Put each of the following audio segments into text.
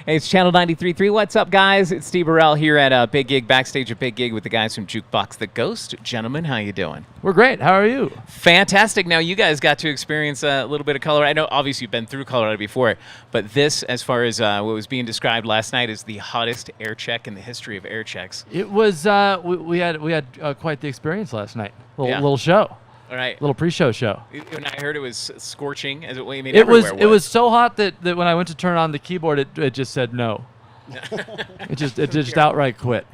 Hey, it's Channel 93.3. What's up, guys? It's Steve Burrell here at Big Gig, backstage at Big Gig with the guys from Jukebox The Ghost. Gentlemen, how you doing? We're great. How are you? Fantastic. Now, you guys got to experience a little bit of Colorado. I know, obviously, you've been through Colorado before, but this, as far as what was being described last night, is the hottest air check in the history of air checks. It was. We had quite the experience last night. Little show. All right. Little pre-show show. And I heard it was scorching. As it It was so hot that when I went to turn on the keyboard, it just said no. it just outright quit.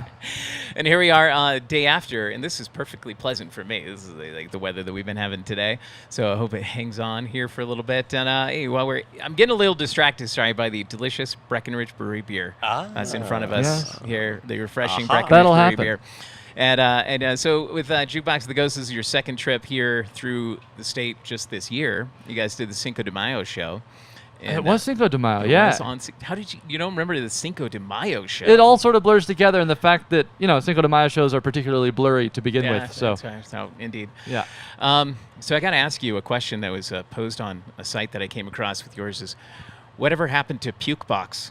And here we are, day after, and this is perfectly pleasant for me. This is like the weather that we've been having today, so I hope it hangs on here for a little bit. And hey, I'm getting a little distracted, sorry, by the delicious Breckenridge Brewery beer that's in front of us here. The refreshing Breckenridge That'll Brewery happen. beer. And so with Jukebox The Ghost, this is your second trip here through the state just this year. You guys did the Cinco de Mayo show. And, it was Cinco de Mayo, yeah. How did you don't remember the Cinco de Mayo show? It all sort of blurs together in the fact that, Cinco de Mayo shows are particularly blurry to begin with. So, that's right. So, indeed. Yeah. So I got to ask you a question that was posed on a site that I came across with yours is, whatever happened to Jukebox?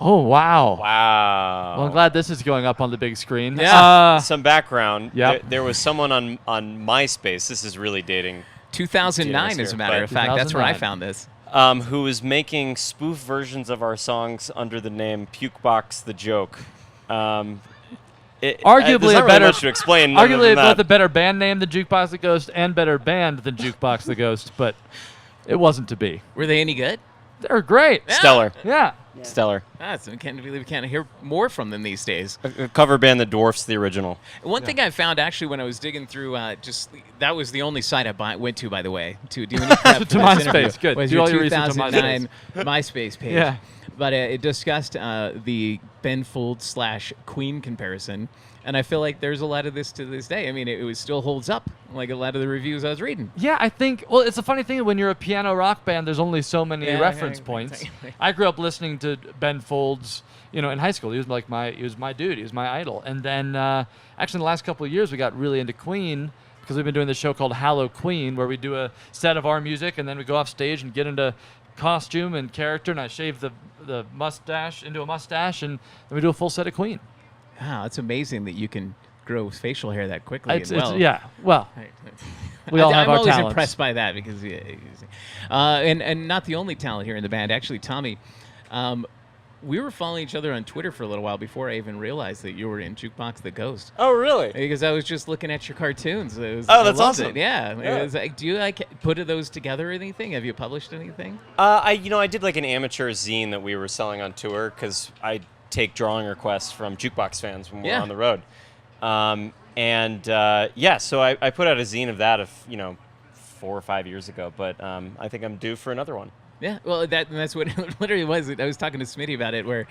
Oh, wow. Wow. Well, I'm glad this is going up on the big screen. Yeah. Some background. Yep. There was someone on MySpace. This is really dating. 2009, as a matter of fact. That's where I found this. Who was making spoof versions of our songs under the name Jukebox the Joke. Arguably there's not really much to explain. Arguably both a better band name than Jukebox the Ghost and better band than Jukebox the Ghost, but it wasn't to be. Were they any good? They're great. Yeah. Stellar. Yeah. Stellar. So we can't believe we can't hear more from them these days. A cover band that dwarfs the original. One thing I found actually when I was digging through, that was the only site I went to, by the way, to do any prep to MySpace. Good. Was do your all your research on 2009 MySpace page. Yeah. But it discussed the Ben Folds / Queen comparison, and I feel like there's a lot of this to this day. I mean, it still holds up, like a lot of the reviews I was reading. Yeah, I think, well, it's a funny thing when you're a piano rock band, there's only so many reference points. Exactly. I grew up listening to Ben Folds, in high school. He was my dude. He was my idol. And then actually in the last couple of years, we got really into Queen because we've been doing this show called Hallow Queen, where we do a set of our music and then we go off stage and get into costume and character, and I shave the mustache into a mustache, and then we do a full set of Queen. Wow, it's amazing that you can grow facial hair that quickly. Well, we all have I'm our always talents. impressed by that because, and not the only talent here in the band. Actually, Tommy, we were following each other on Twitter for a little while before I even realized that you were in Jukebox the Ghost. Oh, really? Because I was just looking at your cartoons. That's I loved awesome. It. Yeah. Yeah. It was like, do you put those together or anything? Have you published anything? I did like an amateur zine that we were selling on tour because I take drawing requests from Jukebox fans when we're on the road. So I put out a zine of that 4 or 5 years ago, but I think I'm due for another one. Yeah, well, that's what it literally was. I was talking to Smitty about it, where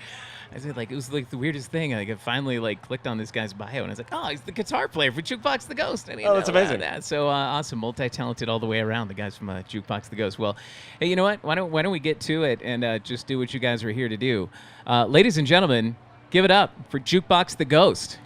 I said, it was like the weirdest thing. Like, I finally clicked on this guy's bio, and I was like, oh, he's the guitar player for Jukebox the Ghost. That's amazing. That. So awesome, multi-talented all the way around. The guys from Jukebox the Ghost. Well, hey, you know what? Why don't we get to it and just do what you guys are here to do, ladies and gentlemen? Give it up for Jukebox the Ghost.